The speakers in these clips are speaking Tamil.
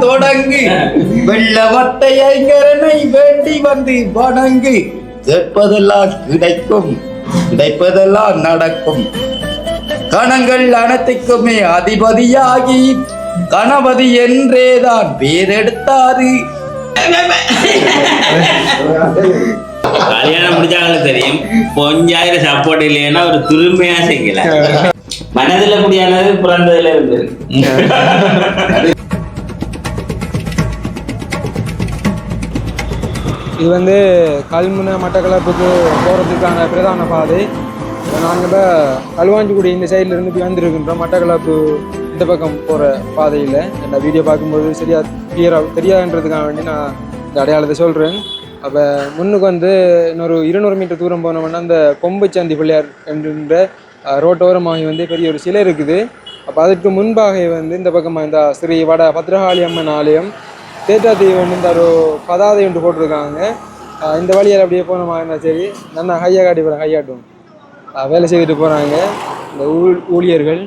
தொடங்கு வெள்ள வட்டை ஐங்கரனை வேண்டி வந்து வணங்கு கேட்பதெல்லாம் கிடைக்கும் கிடைப்பதெல்லாம் நடக்கும் கணங்கள் அனைத்துக்குமே அதிபதியாகி கணபதி என்றேதான் பேரெடுத்தாரு. கல்யாணம் முடிச்சாங்களுக்கு தெரியும் கொஞ்சாயிரம் சப்போர்ட் இல்லைன்னா ஒரு துருமையா செய்யல மனதுல முடியானது பிறந்ததுல இருந்து. இது வந்து கல்முனை மட்டக்களப்புக்கு போகிறதுக்கான பிரதான பாதை. நாங்கள் இப்போ களுவாஞ்சிக்குடி இந்த சைடில் இருந்து போய் வந்துருக்கின்றோம். மட்டக்களப்பு இந்த பக்கம் போகிற பாதையில் இந்த வீடியோ பார்க்கும்போது சரியாக கிளியராக தெரியாதுன்றதுக்காக வேண்டி நான் இந்த அடையாளத்தை சொல்கிறேன். அப்போ முன்னுக்கு வந்து இன்னொரு 200 மீட்டர் தூரம் போனோம்னா அந்த கொம்புச்சந்தி பிள்ளையார் என்கின்ற ரோட்டோரமாக வந்து பெரிய ஒரு சிலை இருக்குது. அப்போ அதற்கு முன்பாக வந்து இந்த பக்கமாக இந்த ஸ்ரீ வட பத்ரகாளி அம்மன் ஆலயம் தேட்டாத்தீவு வந்து இந்த ஒரு பதாதை ஒன்று போட்டிருக்காங்க. இந்த வழியால் அப்படியே போனோமா இருந்தால் சரி நல்லா ஹையாக காட்டி போகிறாங்க, ஹையாட்டும் வேலை செய்துட்டு போகிறாங்க இந்த ஊழியர்கள்.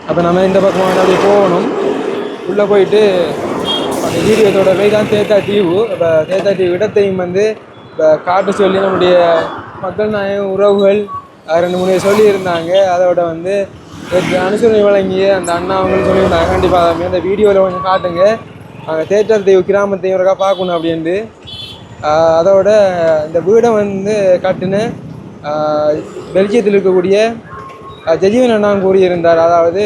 அப்போ நம்ம இந்த பக்கமாக அப்படியே போகணும். உள்ளே போயிட்டு அந்த வீடியோத்தோட போய் தான் தேத்தாத்தீவு. இப்போ தேத்தாத்தீவு இடத்தையும் வந்து இப்போ காட்ட சொல்லி நம்முடைய மக்கள் நாயகம் உறவுகள் 2-3 சொல்லியிருந்தாங்க. அதோட வந்து அனுசரணை வழங்கிய அந்த அண்ணா அவங்களும் சொல்லியிருந்தாங்க. கண்டிப்பாக அந்த வீடியோவில் கொஞ்சம் காட்டுங்க, நாங்கள் தேத்தாத்தீவு கிராமத்தையும் ஒருக்கா பார்க்கணும் அப்படின்ட்டு. அதோட இந்த வீடை வந்து கட்டுன்னு பெல்ஜியத்தில் இருக்கக்கூடிய ஜஜீவன் அண்ணா கூறியிருந்தார். அதாவது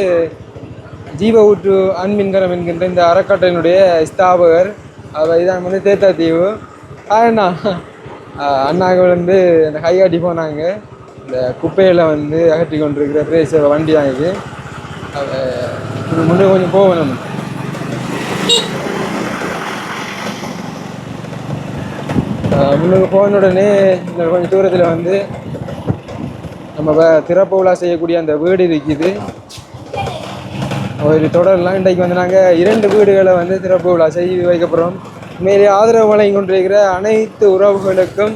ஜீவ ஊற்று அன்மின்கரம் என்கின்ற இந்த அறக்கட்டளையினுடைய ஸ்தாபகர். இதான் வந்து தேத்தாத்தீவு. அண்ணா அண்ணாக்கள் வந்து அந்த கைகாட்டி போனாங்க. இந்த குப்பையில் வந்து அகற்றி கொண்டிருக்கிற பிரேஸ் வண்டி தான் இது. முன்னே கொஞ்சம் போகணும். முன்னுக்கு போன உடனே கொஞ்சம் தூரத்தில் வந்து நம்ம திறப்பு விழா செய்யக்கூடிய அந்த வீடு இருக்குது. ஒரு தொடரலாம். இன்றைக்கு வந்து நாங்கள் 2 வீடுகளை வந்து திறப்பு விழா செய்து வைக்கப்படுறோம். மேலே ஆதரவு வழங்கி கொண்டிருக்கிற அனைத்து உறவுகளுக்கும்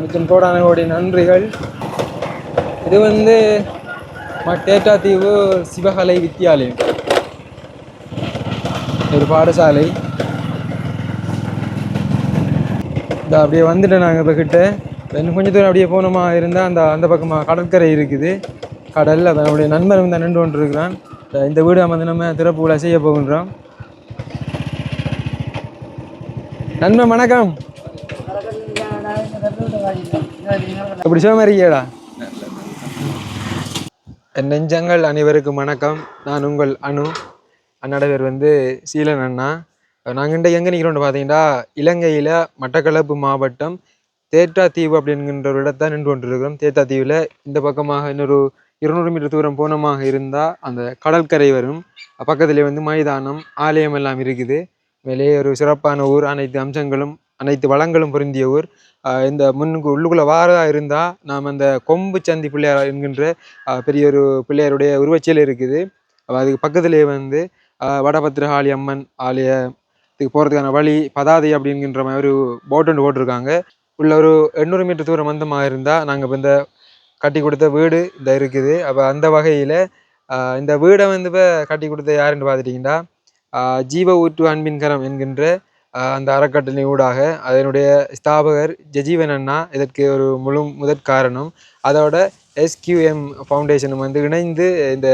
மிச்சம் கோடான கோடி நன்றிகள். இது வந்து தேட்டாத்தீவு சிவகலை வித்தியாலயம், ஒரு பாடசாலை. இந்த அப்படியே வந்துட்டு நாங்கள் இப்போ கிட்ட இன்னும் கொஞ்சம் தூரம் அப்படியே போனோமா இருந்தால் அந்த பக்கமாக கடற்கரை இருக்குது. கடல் அதை நம்முடைய நண்பர் வந்து நின்று கொண்டு இருக்கிறான். இந்த வீடு வந்து நம்ம திறப்பு விழா செய்ய போகின்றோம். நண்பன் வணக்கம். எப்படி சிவமா இருக்கியடா? என் நெஞ்சங்கள் அனைவருக்கும் வணக்கம். நான் உங்கள் அனு. அண்ணோட பேர் வந்து சீலன் அண்ணா. நாங்கள் இன்றைக்கு எங்கே நிற்கிறோன்னு பார்த்தீங்கன்னா இலங்கையில் மட்டக்களப்பு மாவட்டம் தேட்டாத்தீவு அப்படிங்கிற ஒரு இடத்தான் நின்று கொண்டிருக்கிறோம். தேட்டாத்தீவில் இந்த பக்கமாக இன்னொரு 200 மீட்டர் தூரம் போனமாக இருந்தால் அந்த கடற்கரை வரும். பக்கத்துலேயே வந்து மைதானம் ஆலயம் எல்லாம் இருக்குது. மேலே ஒரு சிறப்பான ஊர், அனைத்து அம்சங்களும் அனைத்து வளங்களும் பொருந்திய ஊர். இந்த முன்னுக்கு உள்ளுக்குள்ளே வாரதா இருந்தால் நாம் அந்த கொம்பு சந்தி பிள்ளையார் என்கின்ற பெரிய ஒரு பிள்ளையாருடைய உருவச்சியல் இருக்குது. அதுக்கு பக்கத்துலேயே வந்து வடபத்திரகாளி அம்மன் ஆலயத்துக்கு போகிறதுக்கான வழி பதாதை அப்படிங்கிற மாதிரி ஒரு போட் ஒன்று போட்டிருக்காங்க. உள்ள ஒரு 800 மீட்டர் தூரம் வந்தமாக இருந்தால் நாங்கள் இப்போ இந்த கட்டி கொடுத்த வீடு இந்த இருக்குது. அப்போ அந்த வகையில் இந்த வீடை வந்து இப்போ கட்டி கொடுத்த யாருன்னு பார்த்துட்டிங்கன்னா ஜீவ ஊற்று அன்பின்கரம் என்கின்ற அந்த அறக்கட்டளை ஊடாக அதனுடைய ஸ்தாபகர் ஜஜீவன் அண்ணா இதற்கு ஒரு முதற் காரணம். அதோட SQM ஃபவுண்டேஷனும் வந்து இணைந்து இந்த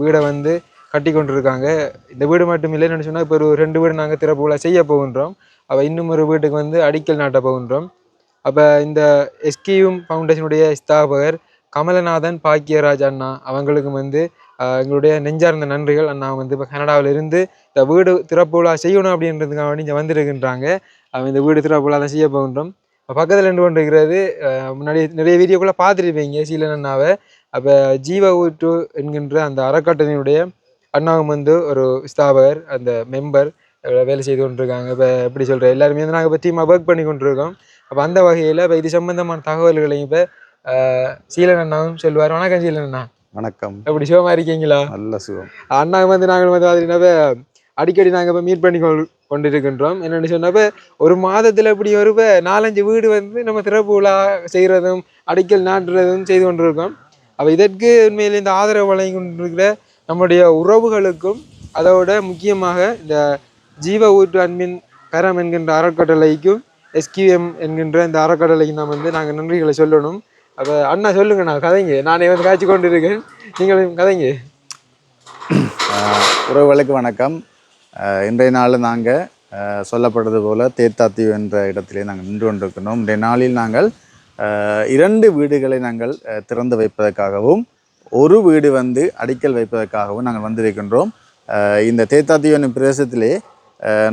வீடை வந்து கட்டி கொண்டிருக்காங்க. இந்த வீடு மட்டும் இல்லைன்னு சொன்னால் இப்போ ஒரு 2 வீடு நாங்கள் திறப்பு விழா செய்ய போகின்றோம். அப்போ இன்னும் ஒரு வீட்டுக்கு வந்து அடிக்கல் நாட்ட போகின்றோம். அப்போ இந்த SQM ஃபவுண்டேஷனுடைய ஸ்தாபகர் கமலநாதன் பாக்கியராஜ் அண்ணா அவங்களுக்கும் வந்து எங்களுடைய நெஞ்சார்ந்த நன்றிகள். அண்ணா வந்து இப்போ கனடாவில் இருந்து இந்த வீடு திறப்பு விழா செய்யணும் அப்படின்றதுக்காக வேண்டி இங்கே வந்துருக்கின்றாங்க. இந்த வீடு திறப்பு விழா தான் செய்ய போகின்றோம். பக்கத்தில் நின்று கொண்டு இருக்கிறது முன்னாடி நிறைய வீடியோக்குள்ளே பார்த்துருப்பீங்க சீலன் அண்ணாவை. அப்போ ஜீவ ஊற்று என்கின்ற அந்த அறக்கட்டளையினுடைய அண்ணாவும் வந்து ஒரு ஸ்தாபகர், அந்த மெம்பர் வேலை செய்து கொண்டிருக்காங்க. இப்போ எப்படி சொல்கிறேன், எல்லாருமே வந்து நாங்கள் இப்போ டீமாக ஒர்க் பண்ணி கொண்டிருக்கோம். அப்போ அந்த வகையில் இப்போ இது சம்பந்தமான தகவல்களையும் இப்போ சீலன் அண்ணாவும் சொல்லுவார். வணக்கம் சீலன் அண்ணா. வணக்கம். எப்படி சிவமா இருக்கீங்களா? நல்ல சிவம். அண்ணா வந்து நாங்கள் வந்து பார்த்தீங்கன்னா அடிக்கடி நாங்கள் இப்போ மீட் பண்ணி கொண்டிருக்கின்றோம். என்னென்னு சொன்னப்போ ஒரு மாதத்தில் இப்படி ஒரு 4-5 வீடு வந்து நம்ம திறப்பு விழா செய்கிறதும் அடிக்கல் நாட்டுறதும் செய்து கொண்டிருக்கோம். அப்போ இதற்கு உண்மையில் இந்த ஆதரவு வழங்கி கொண்டிருக்கிற நம்முடைய உறவுகளுக்கும் அதோட முக்கியமாக இந்த ஜீவ ஊற்று அன்பின் கரம் என்கின்ற அறக்கட்டளைக்கும் எஸ்கியூஎம் என்கின்ற இந்த அறக்கட்டளைக்கு நாம் வந்து நாங்கள் நன்றிகளை சொல்லணும். அப்போ அண்ணா சொல்லுங்க, நான் கதைங்க, நானே வந்து காய்ச்சி கொண்டு இருக்கேன், நீங்களும் கதைங்க. உறவுகளுக்கு வணக்கம். இன்றைய நாளில் நாங்கள் சொல்லப்பட்டது போல் தேத்தாத்தீவு என்ற இடத்திலே நாங்கள் நின்று கொண்டிருக்கிறோம். இன்றைய நாளில் நாங்கள் 2 வீடுகளை நாங்கள் திறந்து வைப்பதற்காகவும் ஒரு வீடு வந்து அடிக்கல் வைப்பதற்காகவும் நாங்கள் வந்திருக்கின்றோம். இந்த தேத்தாத்தீவு என்னும் பிரதேசத்திலே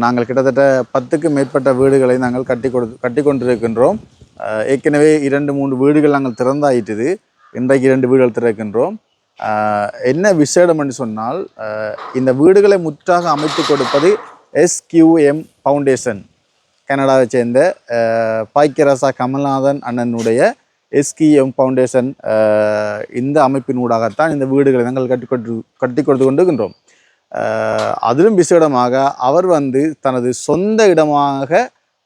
நாங்கள் கிட்டத்தட்ட 10க்கும் மேற்பட்ட வீடுகளை நாங்கள் கட்டி கொண்டிருக்கின்றோம். ஏற்கனவே 2-3 வீடுகள் நாங்கள் திறந்தாயிட்டுது. இன்றைக்கு 2 வீடுகள் திறக்கின்றோம். என்ன விசேடம் என்று சொன்னால், இந்த வீடுகளை முற்றாக அமைத்து கொடுப்பது எஸ்கியூஎம் ஃபவுண்டேஷன், கனடாவை சேர்ந்த பாக்கியராசா கமல்நாதன் அண்ணனுடைய எஸ்கியூஎம் ஃபவுண்டேஷன் இந்த அமைப்பினூடாகத்தான் இந்த வீடுகளை நாங்கள் கட்டி கொடுத்து கொண்டிருக்கின்றோம். அதிலும் விசேடமாக அவர் வந்து தனது சொந்த இடமாக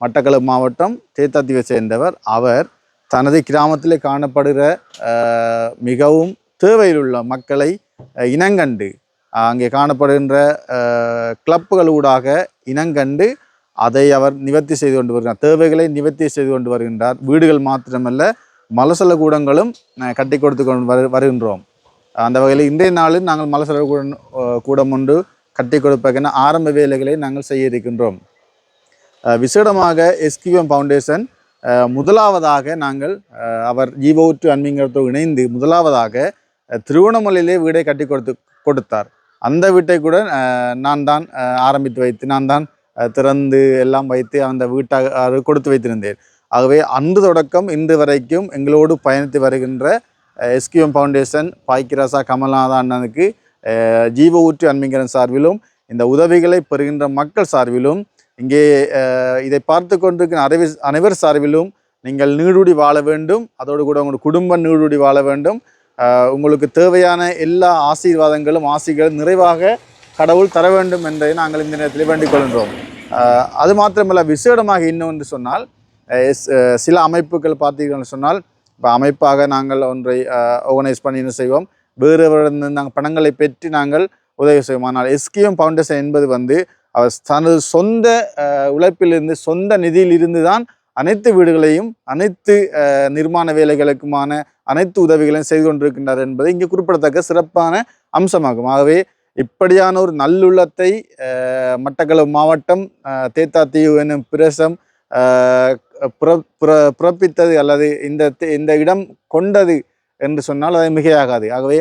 மட்டக்களப்பு மாவட்டம் தேத்தாத்தீவை சேர்ந்தவர். அவர் தனது கிராமத்திலே காணப்படுகிற மிகவும் தேவையில் உள்ள மக்களை இனங்கண்டு அங்கே காணப்படுகின்ற கிளப்புகளூடாக இனங்கண்டு அதை அவர் நிவர்த்தி செய்து கொண்டு வருகிறார், தேவைகளை நிவர்த்தி செய்து கொண்டு வருகின்றார். வீடுகள் மாத்திரமல்ல, மலசல கூடங்களும் கட்டி கொடுத்து கொண்டு வருகின்றோம். அந்த வகையில் இன்றைய நாளில் நாங்கள் மலசல கூடம் ஒன்று கட்டி கொடுப்பதற்கான ஆரம்ப வேலைகளை நாங்கள் செய்ய இருக்கின்றோம். விசேடமாக எஸ்கியூஎம் ஃபவுண்டேஷன் முதலாவதாக நாங்கள் அவர் ஜீவ ஊற்று அன்பிங்கிறதோடு இணைந்து முதலாவதாக திருவண்ணாமலையிலே வீடை கட்டி கொடுத்தார். அந்த வீட்டை கூட நான் தான் ஆரம்பித்து வைத்து, நான் தான் திறந்து எல்லாம் வைத்து அந்த வீட்டாக கொடுத்து வைத்திருந்தேன். ஆகவே அன்று தொடக்கம் இன்று வரைக்கும் எங்களோடு பயணித்து வருகின்ற எஸ்கியூஎம் ஃபவுண்டேஷன் பாக்கியராசா கமல்நாதன் அண்ணனுக்கு ஜீவ ஊற்று அன்பிங்கரன் சார்பிலும் இந்த உதவிகளை பெறுகின்ற மக்கள் சார்பிலும் இங்கே இதை பார்த்து கொண்டிருக்கிற அனைவர் சார்பிலும் நீங்கள் நீடூடி வாழ வேண்டும். அதோடு கூட உங்களுடைய குடும்பம் நீடூடி வாழ வேண்டும். உங்களுக்கு தேவையான எல்லா ஆசீர்வாதங்களும் ஆசைகளும் நிறைவாக கடவுள் தர வேண்டும் என்பதை நாங்கள் இந்த நேரத்தில் வேண்டிக் கொள்கின்றோம். அது மாத்திரமல்ல, விசேடமாக இன்னொன்று சொன்னால், சில அமைப்புகள் பார்த்தீங்கன்னு சொன்னால், இப்போ அமைப்பாக நாங்கள் ஒன்றை ஆர்கனைஸ் பண்ணி என்ன செய்வோம், வேறுவரிடம் நாங்கள் பணங்களை பெற்று நாங்கள் உதவி செய்வோம். ஆனால் எஸ்கியூஎம் ஃபவுண்டேஷன் என்பது வந்து அவர் தனது சொந்த உழைப்பிலிருந்து, சொந்த நிதியிலிருந்து தான் அனைத்து வீடுகளையும் அனைத்து நிர்மாண வேலைகளுக்குமான அனைத்து உதவிகளையும் செய்து கொண்டிருக்கின்றார் என்பது இங்கே குறிப்பிடத்தக்க சிறப்பான அம்சமாகும். ஆகவே இப்படியான ஒரு நல்லுள்ளத்தை மட்டக்களப்பு மாவட்டம் தேத்தாத்தீவு என்னும் பிரதேசம் பிறப்பித்தது அல்லது இந்த இடம் கொண்டது என்று சொன்னால் அது மிகையாகாது. ஆகவே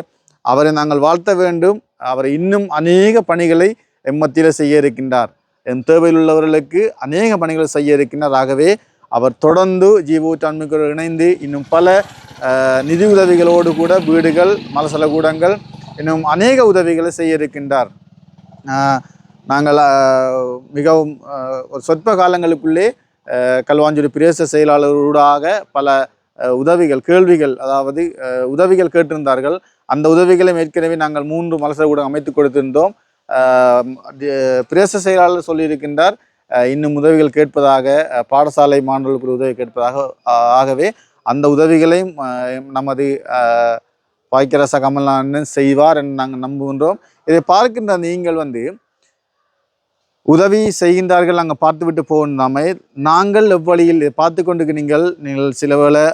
அவரை நாங்கள் வாழ்த்த வேண்டும். அவர் இன்னும் அநேக பணிகளை எம்மத்தியில் செய்ய இருக்கின்றார். என் தேவையில் உள்ளவர்களுக்கு அநேக பணிகளை செய்ய இருக்கின்றார். ஆகவே அவர் தொடர்ந்து ஜீவ ஊற்று அன்பினரோடு இணைந்து இன்னும் பல நிதி உதவிகளோடு கூட வீடுகள், மலசல கூடங்கள், இன்னும் அநேக உதவிகளை செய்ய இருக்கின்றார். நாங்கள் மிகவும் ஒரு சொற்ப காலங்களுக்குள்ளே களுவாஞ்சுரி பிரதேச செயலாளரோடாக பல உதவிகள், கேள்விகள், அதாவது உதவிகள் கேட்டிருந்தார்கள். அந்த உதவிகளை ஏற்கனவே நாங்கள் 3 மலசல கூடம் அமைத்து கொடுத்திருந்தோம். பிரதேச செயலாளர் சொல்லியிருக்கின்றார் இன்னும் உதவிகள் கேட்பதாக, பாடசாலை மாணவர்களுக்கு உதவி கேட்பதாக. ஆகவே அந்த உதவிகளையும் நமது பாக்கியராசா கமல்நாதன் செய்வார் என்று நாங்கள் நம்புகின்றோம். இதை பார்க்கின்ற நீங்கள் வந்து உதவி செய்கின்றார்கள், நாங்கள் பார்த்துவிட்டு போகாம நாங்கள் எவ்வழியில் பார்த்து கொண்டு நீங்கள் சில வேளை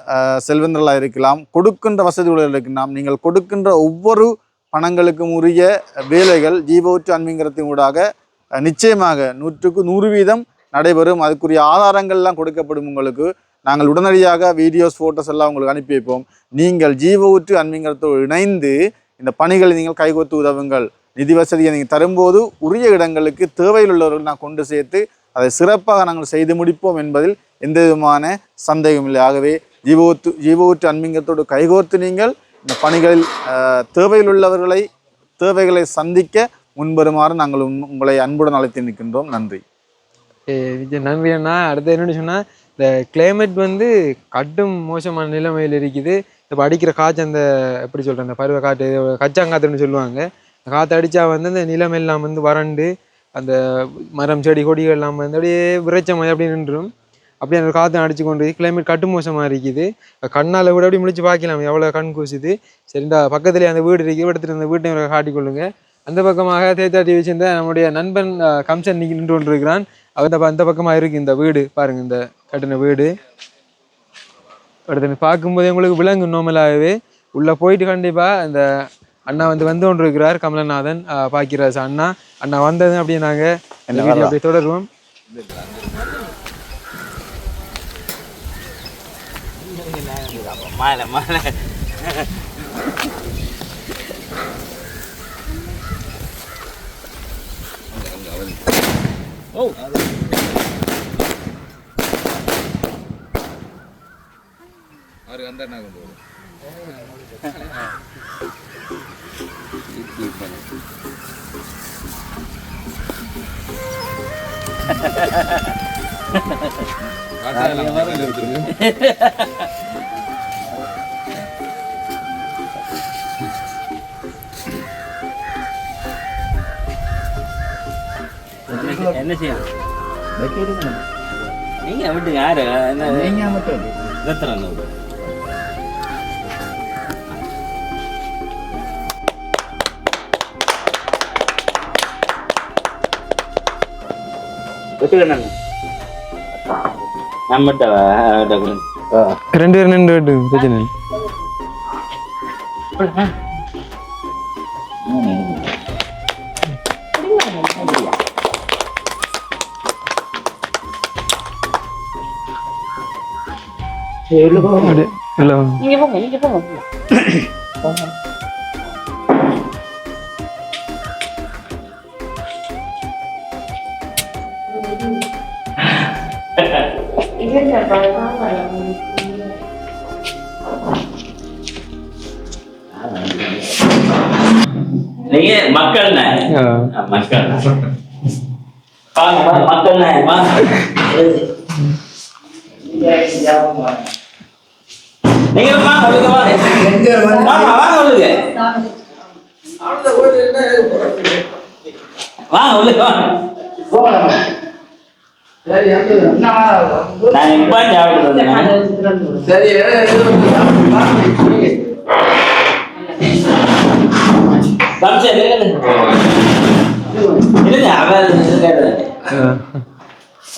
செல்வந்தர்களாக இருக்கலாம், கொடுக்கின்ற வசதிகள் இருக்கலாம். நீங்கள் கொடுக்கின்ற ஒவ்வொரு பணங்களுக்கும் உரிய வேலைகள் ஜீவ ஊற்று அன்பிங்கரத்தின் ஊடாக நிச்சயமாக 100க்கு 100% நடைபெறும். அதுக்குரிய ஆதாரங்கள்லாம் கொடுக்கப்படும். உங்களுக்கு நாங்கள் உடனடியாக வீடியோஸ், ஃபோட்டோஸ் எல்லாம் உங்களுக்கு அனுப்பி வைப்போம். நீங்கள் ஜீவ ஊற்று அன்பிங்கரத்தோடு இணைந்து இந்த பணிகளை நீங்கள் கைகோத்து உதவுங்கள். நிதி வசதியை நீங்கள் தரும்போது உரிய இடங்களுக்கு தேவையில் உள்ளவர்கள் நான் கொண்டு சேர்த்து அதை சிறப்பாக நாங்கள் செய்து முடிப்போம் என்பதில் எந்த விதமான சந்தேகம் இல்லை. ஆகவே ஜீவ ஊற்று அன்பிங்கரத்தோடு கைகோர்த்து நீங்கள் இந்த பணிகளில் தேவையில் உள்ளவர்களை தேவைகளை சந்திக்க முன்வருமாறு நாங்கள் உங்களை அன்புடன் அழைத்து நிற்கின்றோம். நன்றி. விஜய், நன்றி அண்ணா. அடுத்து என்னென்னு சொன்னால், இந்த கிளைமேட் வந்து கடும் மோசமான நிலைமையில் இருக்குது. இப்போ அடிக்கிற காற்று, அந்த எப்படி சொல்கிறேன், அந்த பருவ காற்று, கச்சாங்காற்றுன்னு சொல்லுவாங்க. காற்று அடித்தா வந்து அந்த நிலம் எல்லாம் வந்து வறண்டு, அந்த மரம் செடி கொடிகள் எல்லாம் வந்து அப்படியே விரைச்ச மாதிரி அப்படி நின்றும். அப்படியே அந்த காற்று அடிச்சு கொண்டு கிளைமேட் கட்டு மோசமாக இருக்குது. கண்ணால் கூட அப்படி முழிச்சு பார்க்கலாம் எவ்வளோ கண் கூசுது. சரி, இந்த பக்கத்துலேயே அந்த வீடு இருக்குது, எடுத்துகிட்டு அந்த வீட்டை காட்டிக்கொள்ளுங்க. அந்த பக்கமாக தேத்தா டிவி சேர்ந்த நம்முடைய நண்பன் கம்சன் நின்று கொண்டிருக்கிறான். அவன் அந்த பக்கமாக இருக்கு இந்த வீடு பாருங்க, இந்த கட்டின வீடு அடுத்து பார்க்கும்போதே உங்களுக்கு விலங்கு நோமலாகவே உள்ள போயிட்டு கண்டிப்பா இந்த அண்ணா வந்து கொண்டு இருக்கிறார் கமலநாதன் பாக்கிராஜ் அண்ணா வந்தது அப்படியே நாங்க அப்படியே தொடருவோம். மாலை மாலை ஓ அவருக்கு அந்த என்ன கொண்டு வரும் என்ன செய்யணும் நீங்க விட்டுங்க யாரு நீங்க மட்டும் ரெண்டு பேரும் நின்று பிரச்சனை நீங்க போங்க நீங்க மக்கள் மக்கள் மக்கள் நீங்க வாங்க நான் இப்ப சரி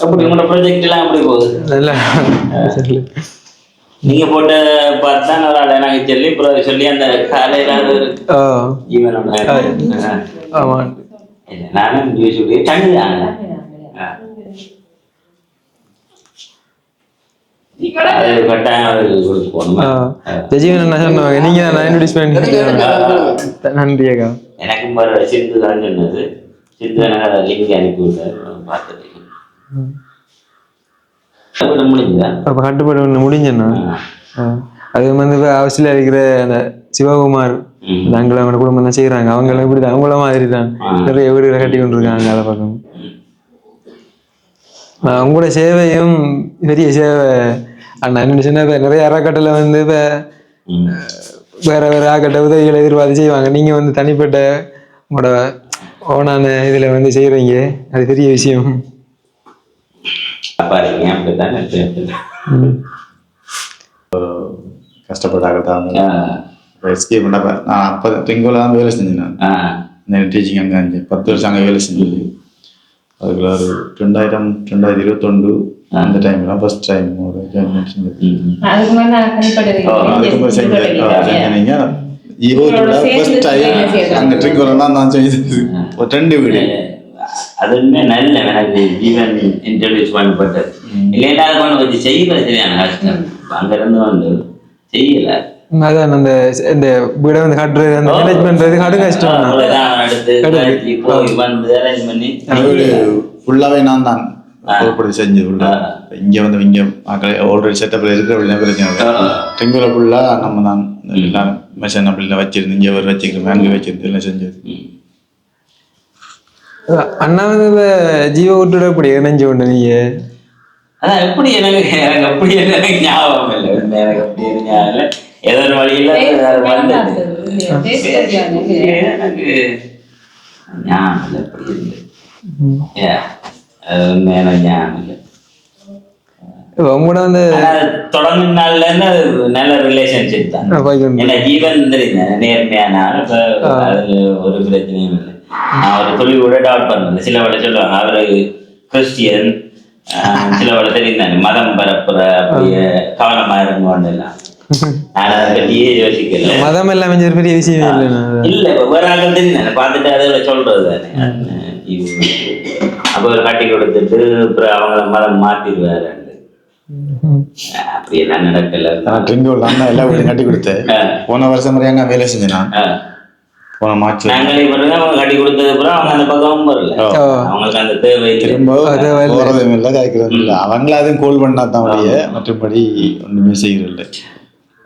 அப்படி உங்களோட ப்ராஜெக்ட் எல்லாம் எப்படி போகுது? நீங்க போட்ட பார்த்தா ஒரு ஆள் எனக்கு சொல்லி அந்த காலையில நானும் தண்ணிதாங்க எனக்கும் சிந்து தான் சொன்னது. சிந்து எனக்கு லிங்க் அனுப்பி விட்டார் பார்த்தது. கட்டுப்பாடு ஒண்ணு முடிஞ்சேன்னா அது வந்து அவசியம் இருக்கிற அந்த சிவகுமார் அவங்களோட குடும்பம் தான் செய்யறாங்க. அவங்களும் இப்படிதான் அவங்கள மாதிரி தான் நிறைய வீடுகளை கட்டி கொண்டு இருக்காங்க. அதை பக்கம் உங்களோட சேவையும் பெரிய சேவை அண்ணா. என்ன சொன்ன நிறைய அறக்கட்டளை வந்து இப்ப வேற வேற அறக்கட்டளை உதவிகளை எதிர்பார்த்து செய்வாங்க. நீங்க வந்து தனிப்பட்ட உங்களோட ஓனான இதுல வந்து செய்யறீங்க, அது பெரிய விஷயம். கஷ்டப்பட்டாங்க எஸ்கேப் பண்ணப்ப நான் அப்போ ட்ரிங்கோவில் தான் வேலை செஞ்சேன். நான் டீச்சிங் அங்கே 10 வருஷம் அங்கே வேலை செஞ்சது. அதுக்குள்ள ஒரு 2021 அந்த டைம்லாம் ஃபர்ஸ்ட் டைம் ஒரு ஜாயின் செஞ்சது. செஞ்சீங்க ஈரோட்டோட ஃபர்ஸ்ட் டைம் அங்கே ட்ரிங்கோவில் தான் நான் செஞ்சது. ஒரு 2 வீடு அதுவுமே நல்ல எனக்கு ஜீவன் இன்ட்ரடியூஸ் பண்ணப்பட்டது. இல்லைன்னா அதை கொண்டு வச்சு செய்யல சரியான கஷ்டம். அங்கிருந்து வந்து செய்யல. அதான் அந்த இந்த வீடை வந்து கட்டுறது அந்த மேனேஜ் பண்றது கடும் கஷ்டம். அடுத்து போய் வந்து அரேஞ்ச் பண்ணி ஃபுல்லாவே நான் தான் செஞ்சு ஃபுல்லா இங்க வந்து இங்க ஆல்ரெடி செட்டப்ல இருக்கிற பிரச்சனை. ட்ரிங்கோல ஃபுல்லா நம்ம தான் எல்லாம் மெஷின் அப்படிலாம் வச்சிருந்து இங்க ஒரு வச்சுக்கிறோம், அங்கே வச்சிருந்து எல்லாம் செஞ்சது. அண்ணா வந்து ஜீவ விட்டுட இப்படி இணைஞ்சு கொண்டு நீங்க அதான் எப்படி எனக்கு அப்படி எனக்கு ஞாபகம் இல்லை. எனக்கு அப்படி ஞாபகம் இல்லை. ஏதோ ஒரு வழியில எனக்கு ஞாபகம் இல்லை. எப்படி இருந்து எனக்கு ஞாபகம் இல்லை. உங்களோட வந்து தொடங்கின நாள்ல இருந்து நல்ல ரிலேஷன்ஷிப் தான். ஏன்னா ஜீவன் தெரியுது நேர்மையான அதுல ஒரு பிரச்சனையும் இல்லை. அவர் சொல்லி கூட டவுட் பண்ணது. சில வேலை சொல்லுவாங்க அவரு கிறிஸ்டியன், சில வேலை தெரிந்தாங்க மதம் பரப்புற அப்படியே கவனமா இருங்கன்னு எல்லாம். நான் அதை பற்றியே யோசிக்கல. மதம் எல்லாம் பெரிய விஷயம் இல்ல வேற ஆட்கள் தெரியுதானே பார்த்துட்டு அதை சொல்றது தானே. அப்ப ஒரு கட்டி கொடுத்துட்டு அப்புறம் அவங்கள மதம் மாத்திடுவாரு. அப்படி எல்லாம் நடக்கல. எல்லா வீடும் கட்டி கொடுத்தேன். போன வருஷம் முறையாங்க வேலை செஞ்சேன் நான். போன மார்ச் நாங்களே பிறகு அவங்க கட்டி கொடுத்தது அப்புறம் அவங்க அந்த பக்கமும் வரல. அவங்களுக்கு அந்த தேவை திரும்ப போறதும் இல்லை, காய்க்கிறதும் இல்லை. அவங்கள அதுவும் கோல் பண்ணா தான் வழிய, மற்றபடி ஒண்ணுமே செய்யறது.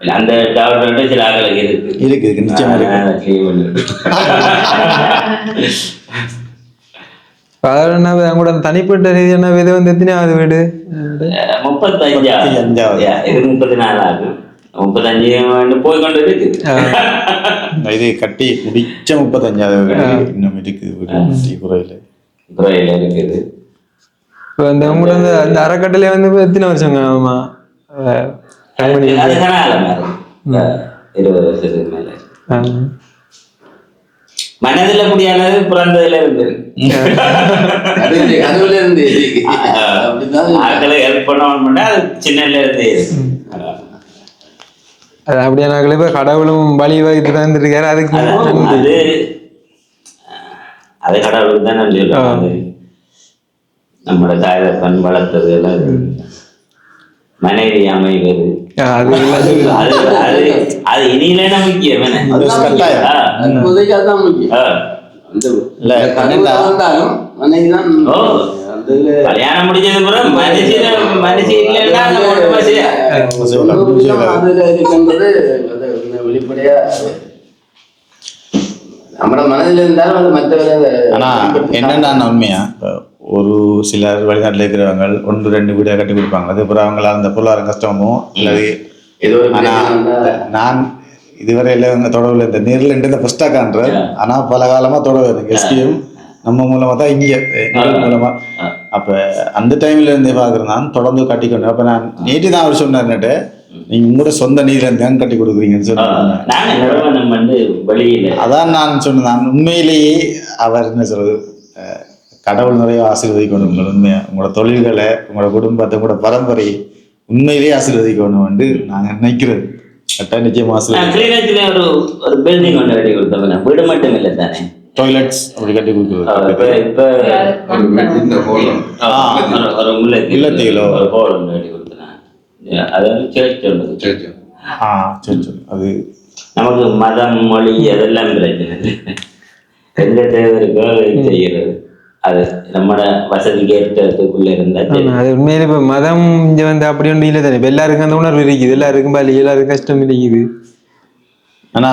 அந்த டாக்டர் சில ஆட்களுக்கு இருக்கு நிச்சயமா இருக்கு. அவங்களோட தனிப்பட்ட ரீதியான வீடு வந்து எத்தனையாவது வீடு? 35. இது 34 ஆகும். 35 போய் கொண்டு இருக்கு. இது கட்டி முடிச்ச 35வது வீடு இன்னும் இருக்குது. குறையில இருக்குது. இப்போ அந்த அறக்கட்டளை வந்து எத்தனை வருஷங்க? ஆமா, 20 வருஷத்துக்கு மேல. மனதுல முடியானது பிறந்ததுல இருந்து ஆட்களை ஹெல்ப் பண்ண அது சின்னல இருந்து. அது அப்படியானாக்களே இப்ப கடவுளும் வழி வகித்து தந்துருக்காரு. அதுக்கு அது கடவுளுக்கு தான் நன்றி சொல்லுவாங்க. நம்மளோட தாயப்பன் வளர்த்தது எல்லாம் மனைவி அமைவது அது இனியில முக்கியம். கல்யாணம் முடிஞ்சது பிறகு மனுஷி வெளிப்படையா நம்மளோட மனதில் இருந்தாலும் அது மற்ற. ஆனா என்னன்னா உண்மையா ஒரு சிலர் வெளிநாட்டில் இருக்கிறவங்க 1-2 வீடை கட்டி கொடுப்பாங்க. அதுக்கப்புறம் அவங்களால அந்த பொருளாதார கஷ்டமும் இல்லை. நான் இதுவரை இல்லை தொடர்பில் இந்த நேரில் இந்த ஃபர்ஸ்டாக காண்றேன். ஆனால் பல காலமாக தொடர்பு எஸ்பியும் நம்ம மூலமாக தான் இங்கே மூலமாக. அப்போ அந்த டைம்ல இருந்தே பார்க்குறேன் நான் தொடர்ந்து கட்டிக்கொண்டேன். அப்போ நான் நேற்று தான் அவர் சொன்னார்னுட்டு நீங்க உங்களோட சொந்த நீர்ல இருந்து கட்டி கொடுக்குறீங்கன்னு சொன்னாங்க. அதான் நான் சொன்னேன். நான் உண்மையிலேயே அவர் என்ன சொல்றது, கடவுள் நிறைய ஆசீர்வதிக்கணும். உண்மையா உங்களோட தொழில்களை, உங்களோட குடும்பத்தை, உங்களோட பரம்பரை உண்மையிலேயே ஆசீர்வதிக்கணும் என்று நாங்கள் நினைக்கிறது. கரெக்டாக நிச்சயமா ஆசீர்வதிக்கிறோம். ஒரு பில்டிங் ஒன்று கட்டி கொடுத்தோம். வீடு மட்டும் இல்லை தானே, டாய்லெட்ஸ் அப்படி கட்டி கொடுக்குறது. இல்லத்திலோ அது நமக்கு மதம், மொழி அதெல்லாம் பிரச்சனை. எந்த தேவை இருக்கோ செய்யறது. அது நம்மட வசதிக்கு ஏற்றத்துக்குள்ள இருந்தா அது உண்மையில இப்ப மதம் இங்க வந்து அப்படி ஒன்று இல்லை தானே. இப்ப எல்லாருக்கும் அந்த உணர்வு இருக்குது, எல்லாருக்கும் பாலி, எல்லாருக்கும் கஷ்டம் இருக்குது. ஆனா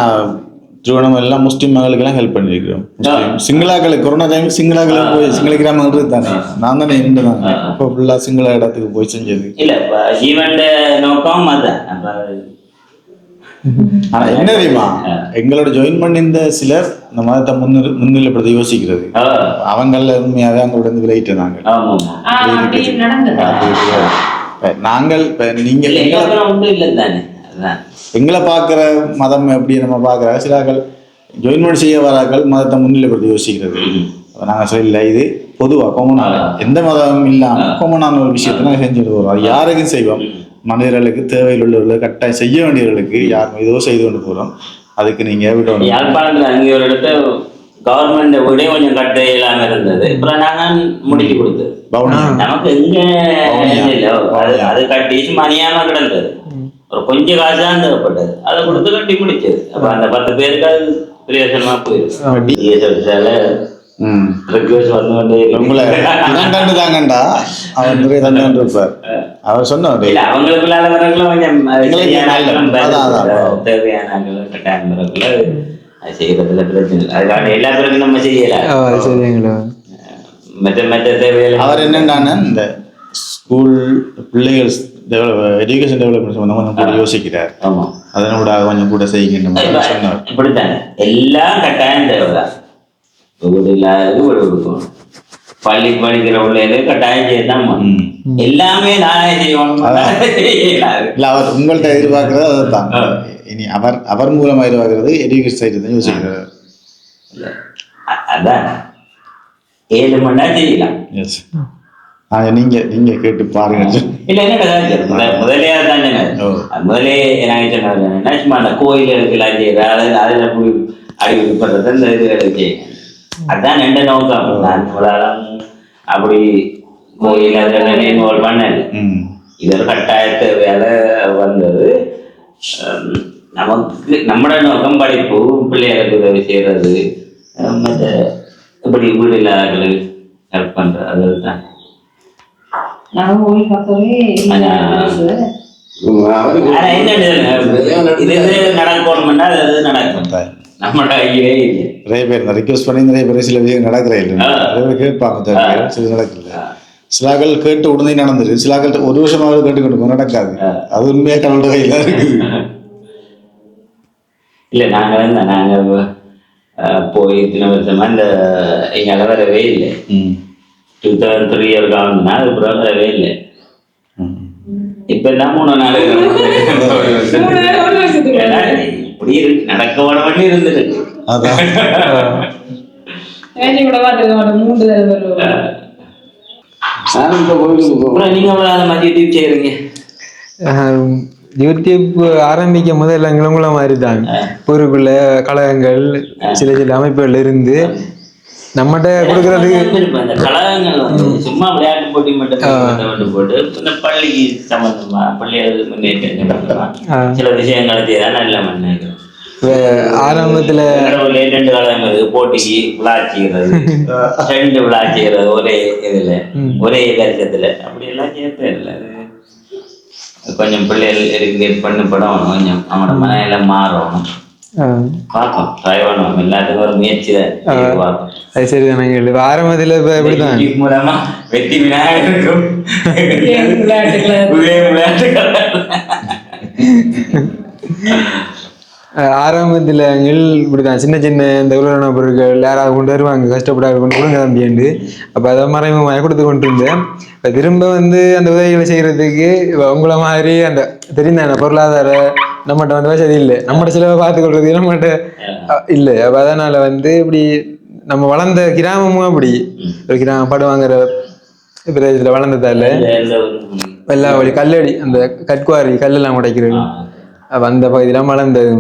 திருவண்ணாமலை எல்லாம் முஸ்லீம் மகளுக்கெல்லாம் ஹெல்ப் பண்ணிருக்கிறோம். சிங்களாக்களுக்கு கொரோனா டைம் சிங்களாக்களுக்கு போய் சிங்கள கிராமங்கள் தானே, நான் தானே இருந்தேன். இப்போ ஃபுல்லா சிங்கள இடத்துக்கு போய் செஞ்சது இல்ல. ஈவெண்ட் நோக்கம் அதான். ஆனா என்ன தெரியுமா, எங்களோட ஜாயின் பண்ணியிருந்த சிலர் இந்த மதத்தை முன்னிலைப்படுத்த யோசிக்கிறது. அவங்கள உண்மையாவே அவங்களோட இருந்து விளையிட்டு நாங்கள் நீங்க எங்களை பார்க்குற மதம் எப்படி நம்ம பார்க்குற சிலாக்கள் ஜாயின் பண்ணி செய்ய வராக்கள் மதத்தை முன்னிலைப்படுத்தி யோசிக்கிறது. நாங்கள் சொல்லல, இது பொதுவாக காமனான எந்த மதமும் இல்லாமல் காமனான ஒரு விஷயத்தை நாங்கள் செஞ்சுட்டு போகிறோம். அது யாருக்கும் செய்வோம். மனிதர்களுக்கு தேவையில் உள்ளவர்களுக்கு கட்டாயம் செய்ய வேண்டியவர்களுக்கு யாரும் ஏதோ செய்து கொண்டு போகிறோம். அதுக்கு நீங்கள் விடணும். யாழ்ப்பாணத்தில் அங்கே ஒரு இடத்த கவர்மெண்ட் விட கொஞ்சம் கட்ட இல்லாமல் இருந்தது. அப்புறம் நாங்கள் முடிச்சு கொடுத்தது. நமக்கு எங்க அது கட்டி மணியாம கிடந்தது. ஒரு கொஞ்சம் காசு தான் தேவைப்பட்டது. அதை கொடுத்து கட்டி முடிச்சது. அப்போ அந்த 10 பேருக்கு அது பிரயோஜனமா போயிருக்கு. அவர் சொன்னார் செய்யறதுல பிரச்சனை. அதுக்கான எல்லா பேருக்கும் நம்ம செய்யலாம். அவர் என்னன்னா இந்த ஸ்கூல் பிள்ளைகள் எஜுகேஷன் டெவலப்மெண்ட் சம்பந்தமா கூட யோசிக்கிறார். அதனோட கொஞ்சம் கூட செய்கின்ற சொன்னார். இப்படித்தானே எல்லாம் கட்டாயம் தேவைதான். வீடு இல்லாத வீடு கொடுக்கணும். பள்ளி படிக்கிற பிள்ளைகளுக்கு கட்டாயம் செய்யதான். எல்லாமே நானே செய்யணும். இல்ல அவர் உங்கள்கிட்ட எதிர்பார்க்கறது அதுதான். இனி அவர் மூலமா எதிர்பார்க்கறது எஜுகேஷன் சைடு தான் யோசிக்கிறார். அதான் 7 மணி நேரம் செய்யலாம். எஸ் நீங்க கேட்டு பாருங்க. இல்ல என்ன முதலே தானே முதலே நாங்க சொன்ன சும்மா அந்த கோயில்களுக்கெல்லாம் செய்யறது அதுல போய் அடிப்படுறது இந்த இதுகளை செய்யும். அதுதான் ரெண்டு நோக்கம். நான் உலகம் அப்படி கோயில் அதெல்லாம் இன்வால்வ் பண்ணல. இது ஒரு கட்டாயத்து வேலை வந்தது. நமக்கு நம்மளோட நோக்கம் படிப்பு, பிள்ளைகளுக்கு உதவி செய்யறது, மற்ற இப்படி வீடு இல்லாதவர்களுக்கு ஹெல்ப் பண்றது. அதுதான் நடக்கணும்னா அது நடக்கும். நம்மளோட கையிலே இல்லை. நிறைய பேர் ரிக்வெஸ்ட் பண்ணி நிறைய பேர் சில விஷயம் நடக்கிறே இல்லை. நிறைய பேர் கேட்பாங்க, சில நடக்கல. சிலாக்கள் கேட்டு உடனே நடந்துரு, சிலாக்கள் ஒரு வருஷமாவது கேட்டுக்கிட்டு நடக்காது. அது உண்மையா கடவுளோட கையில இருக்குது. இல்லை நாங்கள் போய் இத்தனை வருஷமா இந்த எங்களால் வரவே இல்லை. 2003 இருக்காங்கன்னா அது அப்புறம் வரவே இல்லை. இப்ப தான் 3 நாள் இப்படி இருக்கு, நடக்க வடமண்ணி இருந்துருக்கு. நீங்க அதை மாதிரி யூடியூப் செய்யறீங்க? யூடியூப் ஆரம்பிக்க முதல்ல எங்களுக்குள்ள மாதிரி தான் ஊருக்குள்ள கழகங்கள் சில அமைப்புகள் இருந்து நம்மகிட்ட கொடுக்கறதுக்கு கழகங்கள் வந்து சும்மா விளையாட்டு போட்டி மட்டும் போட்டு இந்த பள்ளிக்கு சம்பந்தமா பள்ளியாவது முன்னேற்றம் சில விஷயங்களை செய்யதான் நல்ல முன்னேற்றம். ஆரம்பத்துல 2 கழகம் இருக்கு. போட்டிக்கு விளாச்சிக்கிறது, 2 விளாச்சிக்கிறது ஒரே இதுல ஒரே வருஷத்துல அப்படி எல்லாம் சேர்த்து இல்லை. கொஞ்சம் பிள்ளைகள் பண்ணப்படணும், கொஞ்சம் அவனோட மனையில மாறணும். பார்ப்போம், ட்ரை பண்ணுவோம். எல்லாத்துக்கும் ஒரு முயற்சி தான் பார்ப்போம். அது சரிதானே. ஆரம்பத்துல இப்ப எப்படிதான் மூலமா வெற்றி விநாயகருக்கும் ஆரம்பத்துல இப்படிதான் சின்ன சின்ன இந்த உலக பொருட்கள் யாராவது கொண்டு வருவாங்க, கஷ்டப்படாத கொண்டு கொடுங்க தம்பியாண்டு. அப்போ அதை மறைமுகமாக கொடுத்து கொண்டு இருந்தேன். இப்போ திரும்ப வந்து அந்த உதவிகளை செய்யறதுக்கு உங்களை மாதிரி அந்த தெரிந்த பொருளாதார நம்மகிட்ட வந்து வசதி இல்லை, நம்மகிட்ட செலவை பார்த்துக்கொள்றதுக்கு நம்மகிட்ட இல்லை. அப்போ அதனால வந்து இப்படி நம்ம வளர்ந்த கிராமமும் அப்படி ஒரு கிராமம் படம் வாங்குற பிரதேசத்தில் வளர்ந்ததால எல்லா வழி கல்லடி அந்த கட்குவாரி கல்லெல்லாம் உடைக்கிறது அந்த பகுதியெல்லாம் வளர்ந்தது.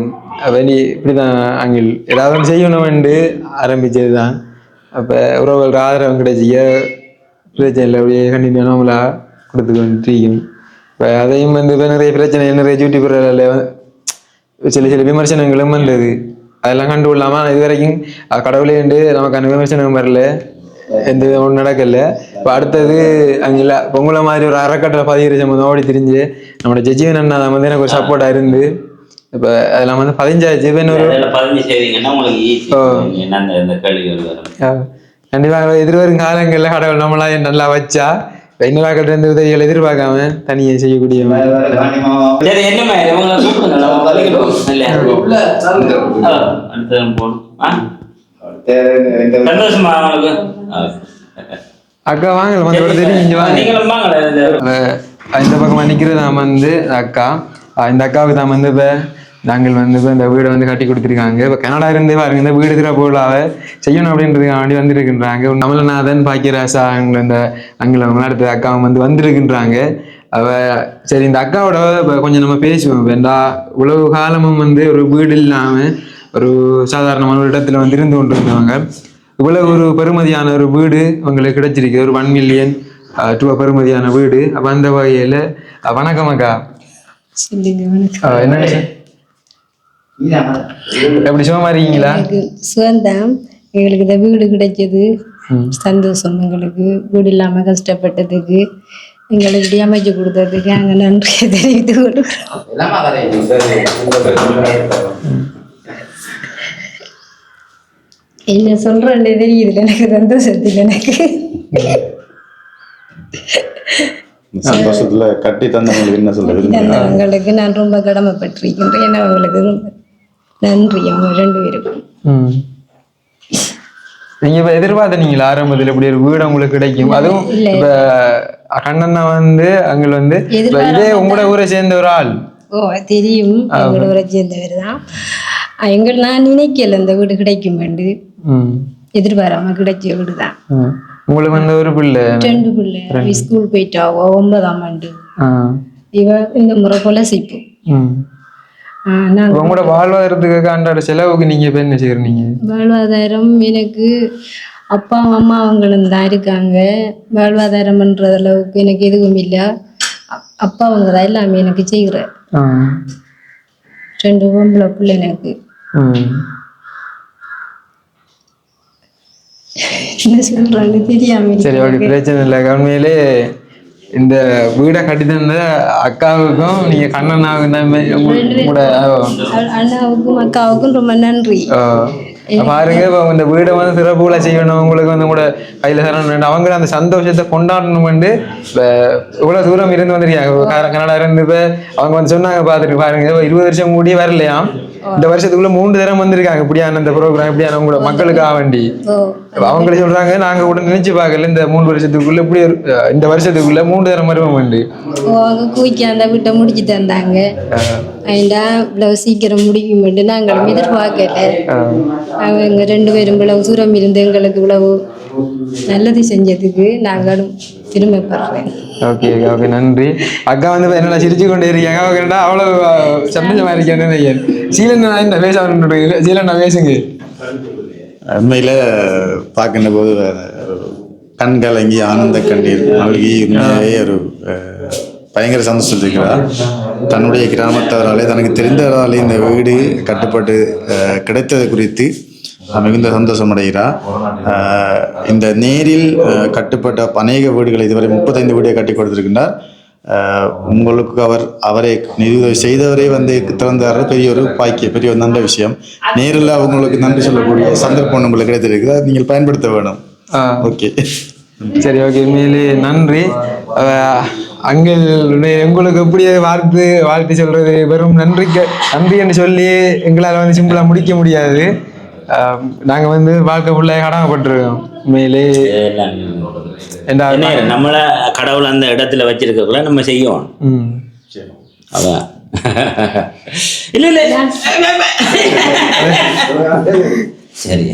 நீ இப்படிதான் அங்கே ஏதாவது செய்யணும்னு ஆரம்பிச்சது தான். அப்போ உறவுகள் ஆதரவு கிடைச்சிக்க பிரச்சனை அப்படியே கண்டிப்பாக நம்மளா கொடுத்து கொண்டிருக்கும். இப்போ அதையும் வந்து இப்போ நிறைய பிரச்சனை நிறைய யூடியூபரில் சில விமர்சனங்களும் வந்தது. அதெல்லாம் கண்டு கொள்ளாமல் இது வரைக்கும் கடவுளே உண்டு நமக்கான விமர்சனம் வரல, எந்த ஒன்றும் நடக்கல. இப்போ அடுத்தது அங்கே இல்லை பொங்கலை மாதிரி ஒரு அறக்கட்டளை 10 சம்பந்தம் ஓடி திரிஞ்சு நம்மளோட ஜெஜீவன் அண்ணா வந்து எனக்கு ஒரு சப்போர்ட்டாக இருந்து இப்போ அதெல்லாம் வந்து 15 கண்டிப்பாக எதிர்வரும் காலங்களில் கடவுள் நம்மளா நல்லா வச்சா இன்னொரு இருந்து உதவிகள் எதிர்பார்க்காம தனியை செய்யக்கூடிய அக்கா வாங்கல மற்றோட தெரிஞ்சு இந்த பக்கம் நிற்கிறது நான் வந்து அக்கா. இந்த அக்காவுக்கு தான் வந்து இப்போ நாங்கள் வந்து இப்போ இந்த வீடை வந்து கட்டி கொடுத்துருக்காங்க. இப்போ கனடா இருந்தே பாருங்க இந்த வீடு திருப்பூர்லாவ செய்யணும் அப்படின்றதுக்காக வேண்டி வந்திருக்கின்றாங்க. கமலநாதன் பாக்கியராசா அவங்க இந்த அங்கே விளையாடுற அக்காவும் வந்து வந்திருக்கின்றாங்க. சரி இந்த அக்காவோட கொஞ்சம் நம்ம பேசுவோம். வேண்டா உழவு காலமும் வந்து ஒரு வீடு இல்லாமல் ஒரு சாதாரணமான ஒரு இடத்துல வந்து இருந்து கொண்டு இருந்தவங்க இவ்வளவு ஒரு பெருமதியான ஒரு வீடு அவங்களுக்கு கிடைச்சிருக்கு. ஒரு 1 மில்லியன் பெருமதியான வீடு. அப்போ அந்த வகையில் வணக்கம் அக்கா. என்ன எப்படி சுகமா இருக்கீங்களா? சுகந்தான். எங்களுக்கு இந்த வீடு கிடைச்சது சந்தோஷம். எங்களுக்கு வீடு இல்லாம கஷ்டப்பட்டதுக்கு எங்களுக்கு அமைச்சு கொடுத்ததுக்கு அங்க நன்றியை தெரிவித்து கொடுக்குறோம். என்ன சொல்றேன்னு தெரியுதுல எனக்கு சந்தோஷத்தில் எனக்கு சந்தோஷத்துல கட்டி தந்தவங்களுக்கு என்ன சொல்றது அவங்களுக்கு நான் ரொம்ப கடமைப்பட்டிருக்கின்றேன். ஏன்னா அவங்களுக்கு ரொம்ப நன்றி அவங்க 2 பேருக்கும். நீங்க இப்ப எதிர்பார்த்தீங்களா ஆரம்பத்துல இப்படி ஒரு வீடு உங்களுக்கு கிடைக்கும்? அதுவும் இப்ப கண்ணண்ணா வந்து அங்க வந்து இதே உங்களோட ஊரை சேர்ந்த ஒரு ஆள். தெரியும், எங்களோட ஊரை சேர்ந்தவர் தான். நான் நினைக்கல இந்த வீடு கிடைக்கும். எதிர்பாராம கிடைச்ச வீடுதான். உங்களுக்கு வந்து ஒரு பிள்ளை? 2 பிள்ளை ஸ்கூல் போயிட்டாவோ 9ஆம் ஆண்டு. இவ இந்த முறை போல சிப்பு. உங்களோட வாழ்வாதாரத்துக்கு அன்றாட செலவுக்கு நீங்க இப்ப என்ன செய்யறீங்க? வாழ்வாதாரம் எனக்கு அப்பா அம்மா அவங்களும் தான் இருக்காங்க. வாழ்வாதாரம் பண்ற அளவுக்கு எனக்கு எதுவும் இல்லை. அப்பா அவங்க தான் எல்லாமே எனக்கு செய்கிற. 2 பொம்பளை பிள்ளை எனக்கு. என்ன சொல்றான்னு தெரியாம. சரி, ஓகே, பிரச்சனை இல்லை. உண்மையிலே இந்த வீடை கட்டி தந்த அக்காவுக்கும் நீங்க கண்ணனாவுக்கும் அண்ணாவுக்கும் அக்காவுக்கும் ரொம்ப நன்றி. பாருங்க, இப்போ இந்த வீடை வந்து சிறப்புகளை செய்யணும், உங்களுக்கு வந்து கூட கையில தரணும், அவங்க அந்த சந்தோஷத்தை கொண்டாடணும். வந்து இவ்வளவு தூரம் இருந்து வந்துருக்காங்க, கனடா இருந்து. இப்ப அவங்க வந்து சொன்னாங்க, பாத்துட்டு பாருங்க 20 வருஷம் கூடிய வரலையாம், இந்த வருஷத்துக்குள்ள 3 தரம் வந்திருக்காங்க. இப்படியான இந்த ப்ரோக்ராம் இப்படியான உங்களோட மக்களுக்காக வேண்டி. அவங்களே சொல்றாங்க, நாங்க கூட நினைச்சு பார்க்கல இந்த 3 வருஷத்துக்குள்ள இப்படி இந்த வருஷத்துக்குள்ள 3 தரம் வருவோம் வந்து. அந்த வீட்டை முடிச்சு தந்தாங்க. இவ்வளவு சீக்கிரம் முடிக்கும் மட்டும் நாங்களும் எதிர்பார்க்கல. அவங்க 2 பேரும் இவ்வளவு தூரம் இருந்து எங்களுக்கு இவ்வளவு நல்லது செஞ்சதுக்கு நாங்களும் திரும்பப்படுறேன். ஓகே ஓகே, நன்றி. அக்கா வந்து என்ன சிரிச்சு கொண்டே இருக்காங்க. அவங்க அவ்வளவு சந்தோஷமா இருக்கேன். சீலன் இந்த பேச சீலன் பேசுங்க. உண்மையில் பார்க்கின்ற போது கண் கலங்கி ஆனந்த கண்ணீர் நல்கி உண்மையாகவே ஒரு பயங்கர சந்தோஷத்திருக்கிறார். தன்னுடைய கிராமத்தவராலே தனக்கு தெரிந்தவராலே இந்த வீடு கட்டுப்பட்டு கிடைத்தது குறித்து மிகுந்த சந்தோஷம் அடைகிறார். இந்த நேரில் கட்டுப்பட்ட அநேக வீடுகளை இதுவரை 35 வீடுகளை கட்டி கொடுத்திருக்கின்றார். உங்களுக்கு அவரை நிதியுதவி செய்தவரே வந்து திறந்தாரு, பெரிய ஒரு பாக்கிய, பெரிய ஒரு நல்ல விஷயம். நேரில் அவங்களுக்கு நன்றி சொல்லக்கூடிய சந்தர்ப்பம் உங்களுக்கு கிடைத்திருக்குது, நீங்கள் பயன்படுத்த வேணும். ஓகே, சரி, ஓகே, உண்மையிலே நன்றி. அங்கே உங்களுக்கு எப்படி வாழ்த்து சொல்றது, வெறும் நன்றி என்று சொல்லி எங்களால் வந்து சிம்பிளா முடிக்க முடியாது. நாங்க வந்து வாழ்க்கை ஃபுல்லாக கடமைப்பட்டிருக்கோம். உண்மையிலே நம்மள கடவுள் அந்த இடத்துல வச்சிருக்கக்குள்ள நம்ம செய்வோம். அதான் இல்ல இல்ல சரி,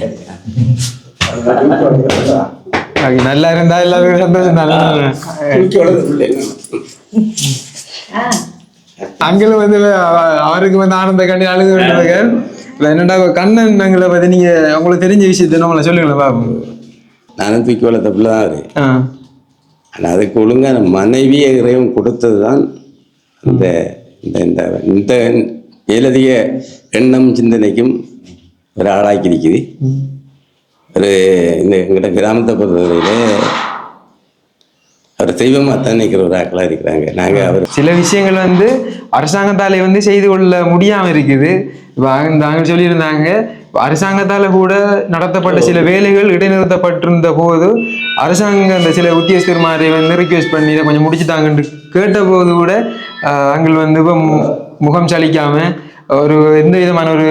நல்லா இருந்தா எல்லாருக்கும் சந்தோஷம் தானே. அங்கிலும் வந்து அவருக்கு வந்து ஆனந்த கண்ணி அழுது விட்டதுக்கு என்னடா கண்ணன்ங்களை பத்தி நீங்க உங்களுக்கு தெரிஞ்ச விஷயத்த உங்களை சொல்லுங்களேன் பாபு. நானும் தூக்கி வளர்த்த பிள்ளைதான் அது. ஆனால் அதுக்கு ஒழுங்கான மனைவியை இறைவன் கொடுத்தது தான் இந்த இந்த இந்த எழுதிய எண்ணம் சிந்தனைக்கும் ஒரு ஆளாக்கி இருக்குது. ஒரு இந்த எங்கிட்ட கிராமத்தை பொறுத்தவரையில அவர் தெய்வமாக தான் நிற்கிற ஒரு ஆக்களாக இருக்கிறாங்க. நாங்கள் அவர் சில விஷயங்கள் வந்து அரசாங்கத்தாலே வந்து செய்து கொள்ள முடியாமல் இருக்குது. இப்போ நாங்கள் சொல்லியிருந்தாங்க, அரசாங்கத்தால் கூட நடத்தப்பட்ட சில வேலைகள் இடைநிறுத்தப்பட்டிருந்த போது அரசாங்கம் அந்த சில உத்தியோகஸ்தர் மாதிரி வந்து ரிக்வெஸ்ட் பண்ணி இதை கொஞ்சம் முடிச்சுட்டாங்கன்னு கேட்ட போது கூட அங்கே வந்து இப்போ முகம் சலிக்காமல் ஒரு எந்த விதமான ஒரு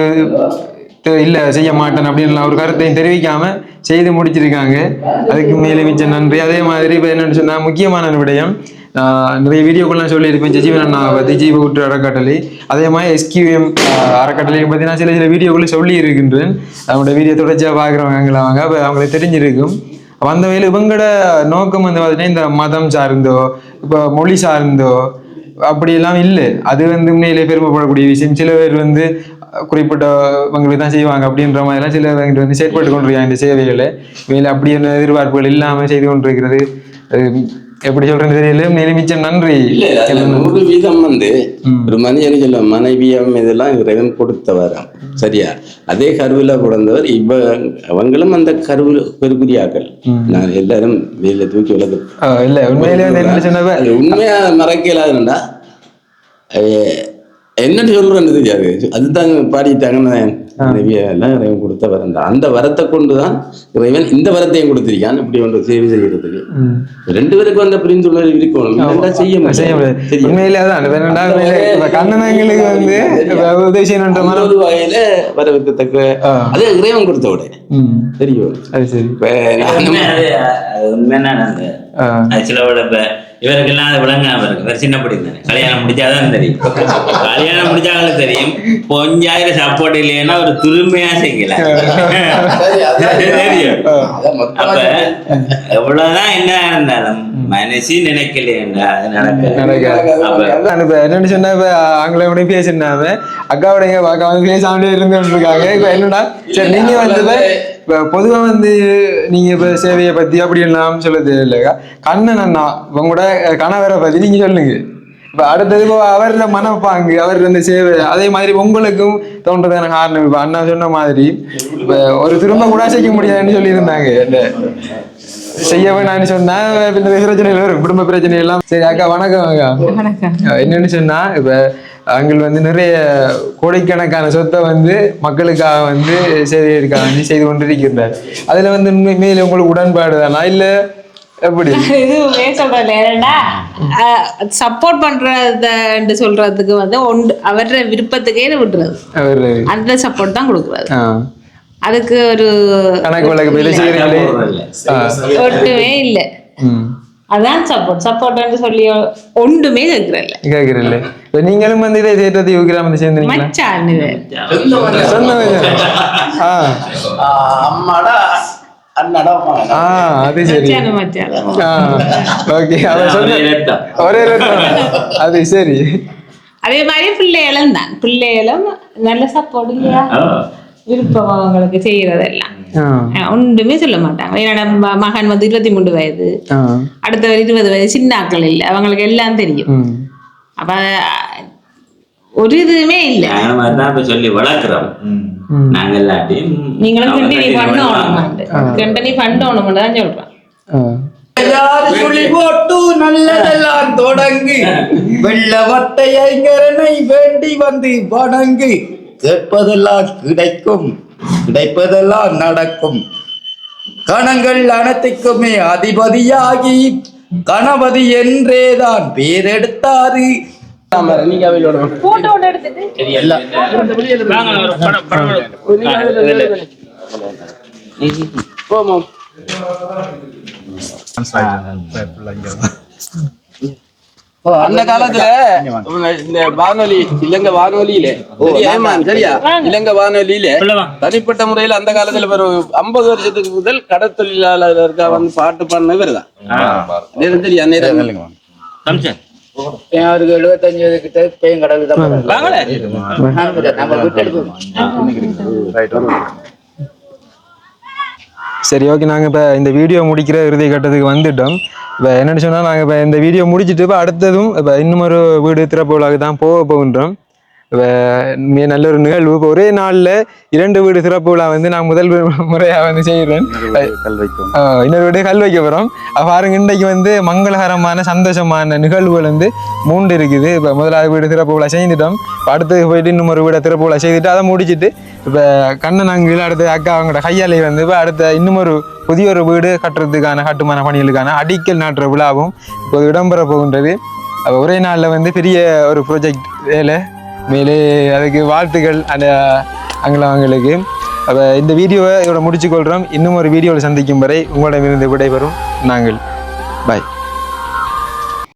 இல்லை செய்ய மாட்டேன் அப்படின்னு ஒரு கருத்தையும் தெரிவிக்காம செய்து முடிச்சிருக்காங்க. அதுக்கு மேலே மிச்சம் நன்றி. அதே மாதிரி இப்போ என்னென்னு சொன்னால் முக்கியமான விடயம், நிறைய வீடியோக்கள்லாம் சொல்லியிருப்பேன் ஜீவன் அண்ணா பற்றி, ஜீவ ஊற்று அறக்கட்டளை, அதே மாதிரி SQM அறக்கட்டளையை பற்றி நான் சில வீடியோக்குள்ளே சொல்லி இருக்கின்றேன். அவங்களோட வீடியோ தொடர்ச்சியாக பார்க்குறவங்க அப்போ அவங்களுக்கு தெரிஞ்சிருக்கும். அந்த வேலை இவங்களோட நோக்கம் வந்து பார்த்தீங்கன்னா இந்த மதம் சார்ந்தோ இப்போ மொழி சார்ந்தோ அப்படியெல்லாம் இல்லை. அது வந்து உண்மையிலே பெருமைப்படக்கூடிய விஷயம். சில பேர் வந்து குறிப்பிட்டவங்களுக்கு தான் செய்வாங்க அப்படின்ற மாதிரிலாம் சில வந்து செயற்பட்டு கொண்டிருக்காங்க இந்த சேவைகளை. வேலை அப்படி என்ன எதிர்பார்ப்புகள் இல்லாமல் செய்து கொண்டிருக்கிறது. எப்படி சொல்றது தெரியல. மேலும் மிச்சம் நன்றி. 100% வந்து ஒரு மனிதனு சொல்ல மனைவியம் இதெல்லாம் இறைவன் கொடுத்தவர். சரியா? அதே கருவில பிறந்தவர். அவங்களும் அந்த கருவில் பெருக்குரியாக்கள். நான் எல்லாரும் வெளியில தூக்கி வளர்க்க இல்ல உண்மையிலே உண்மையா மறக்கலாதுண்டா என்னன்னு சொல்றேன்னு தெரியாது. அதுதான் பாடிட்டாங்கன்னு எல்லாம் இறைவன் கொடுத்த வரம் தான். அந்த வரத்தை கொண்டுதான் இறைவன் இந்த வரத்தையும் கொடுத்திருக்கான். இப்படி ஒன்று சேவை செய்யறதுக்கு 2 பேருக்கு வந்த புரிந்துணர்வு இருக்கணும். செய்ய முடியாது. ஒரு வகையில வரவேற்கத்தக்க அது இறைவன் கொடுத்த விட தெரியும். உண்மையான சிலவோட இவருக்கெல்லாம் அது விளங்காம இருக்கு. இவர் சின்ன படி தானே, கல்யாணம் முடிச்சாதான் தெரியும். கல்யாணம் முடிச்சாலும் தெரியும். கொஞ்சாயிரம் சப்போர்ட் இல்லைன்னா ஒரு துருமையா செய்யலாம். தெரியும். அப்ப எவ்வளவுதான் என்ன இருந்தாலும் மனசு நினைக்கலையா அது நடக்க. என்னன்னு சொன்னா இப்ப ஆங்கிலம் பேசினாம அக்காவோட அக்கா வந்து பேசாமலே இருந்துட்டு இருக்காங்க. இப்ப என்னன்னா சரி நீங்க வந்து இப்ப பொதுவா வந்து நீங்க இப்ப சேவையை பத்தி அப்படி எல்லாம் சொல்ல தெரியலையா, கண்ணன் அண்ணா உங்களோட கணவரை பத்தி நீங்க சொல்லுங்க. இப்ப அடுத்தது இப்போ அவரோட மனப்பாங்கு, அவர் அந்த சேவை, அதே மாதிரி உங்களுக்கும் தோன்றதான காரணம். இப்ப அண்ணா சொன்ன மாதிரி இப்ப ஒரு திரும்ப கூட செய்ய முடியாதுன்னு சொல்லி இருந்தாங்க. இந்த செய்ய வேணான்னு சொன்னா பிரச்சனைகள் வரும், குடும்ப பிரச்சனை எல்லாம். சரி அக்கா வணக்கம். அக்கா என்னன்னு சொன்னா இப்ப அங்கே வந்து நிறைய கோடிக்கணக்கான சொத்தை வந்து மக்களுக்காக வந்து சேவைக்காக செய்து கொண்டிருக்கின்றார். அதுல வந்து உண்மையில உங்களுக்கு உடன்பாடு தானா இல்ல எப்படி? இதுவுமே சொல்றேன் ஏன்னா சப்போர்ட் பண்றதுன்னு சொல்றதுக்கு வந்து அவர விருப்பத்துக்கே விடுறது, அந்த சப்போர்ட் தான் கொடுக்குறது. அதுக்கு ஒரு கணக்கு வழக்கு ஒட்டுமே இல்லை. அதான் சப்போர்ட் சொல்லி ஒன்றுமே கேட்கறதில்ல. நீங்களும் வந்து இதை தேட்டத்தை யோகிராமத்தை சேர்ந்து அது சரி. ஒரே அது சரி. அதே மாதிரி பிள்ளைகளும் தான், பிள்ளைகளும் நல்ல சப்போர்ட் இல்லையா, விருப்பம் அவங்களுக்கு செய்யறதெல்லாம் ஒன்றுமே சொல்ல மாட்டாங்க. என்னோட மகன் வந்து 23 வயது, அடுத்தவர் 20 வயது, சின்னாக்கள் இல்லை, அவங்களுக்கு எல்லாம் தெரியும். அப்ப ஒரு இதுவுமே இல்லை. சொல்லி வளர்க்கிறோம் நாங்க எல்லாத்தையும். நீங்களும் கண்டினியூ பண்ணணும் தான் சொல்றேன். சொல்லி போட்டு நல்லதெல்லாம் தொடங்கு, வெள்ள வட்டையங்கரனை வேண்டி வந்து வணங்கு, கேட்பதெல்லாம் கிடைக்கும், கிடைப்பதெல்லாம் நடக்கும், கணங்கள் அனைத்துக்குமே அதிபதியாகி கணபதி என்றேதான் பேரெடுத்தாரு. அந்த காலத்துல இந்த வானொலி இலங்கை வானொலியில சரியா, இலங்கை வானொலியில தனிப்பட்ட முறையில அந்த காலத்துல ஒரு 50 வருஷத்துக்கு முதல் கடற்தொழிலாளர்களுக்கா வந்து பாட்டு பண்ண இவர்தான் தெரியா. அவருக்கு 75 கிட்ட பேயும் கடவுள் தான். சரி ஓகே, நாங்கள் இப்போ இந்த வீடியோ முடிக்கிற இறுதி கட்டத்துக்கு வந்துட்டோம். இப்போ என்னென்னு சொன்னால் நாங்கள் இப்போ இந்த வீடியோ முடிச்சுட்டு இப்போ அடுத்ததும் இப்போ இன்னும் ஒரு வீடு திறப்பு விழாவுக்கு தான் போகின்றோம். இப்போ நல்ல ஒரு நிகழ்வு. இப்போ ஒரே நாளில் 2 வீடு திறப்பு விழா வந்து நான் முதல் முறையாக வந்து செய்கிறேன். இன்னொரு வீடு கல் வைக்க போகிறோம். பாருங்க இன்றைக்கு வந்து மங்களகரமான சந்தோஷமான நிகழ்வுகள் வந்து 3 இருக்குது. இப்போ முதலாவது வீடு திறப்பு விழா செஞ்சுட்டோம். இப்போ அடுத்தது போயிட்டு இன்னும் ஒரு வீடை திறப்பு விழா செய்துட்டு அதை முடிச்சுட்டு இப்போ கண்ணனாங்கில் அடுத்த அக்கா அவங்களோட கையாலை வந்து இப்போ அடுத்த இன்னும் ஒரு புதிய ஒரு வீடு கட்டுறதுக்கான கட்டுமான பணிகளுக்கான அடிக்கல் நாட்டுற விழாவும் இப்போது இடம்பெற போகின்றது. அப்போ ஒரே நாளில் வந்து பெரிய ஒரு ப்ராஜெக்ட் வேலை மேலே, அதுக்கு வாழ்த்துக்கள் அந்த அவங்களுக்கு. அப்போ இந்த வீடியோவை இதோட முடிச்சுக்கொள்கிறோம். இன்னும் ஒரு வீடியோவில் சந்திக்கும் வரை உங்களிடமிருந்து விடைபெறும் நாங்கள். பாய்.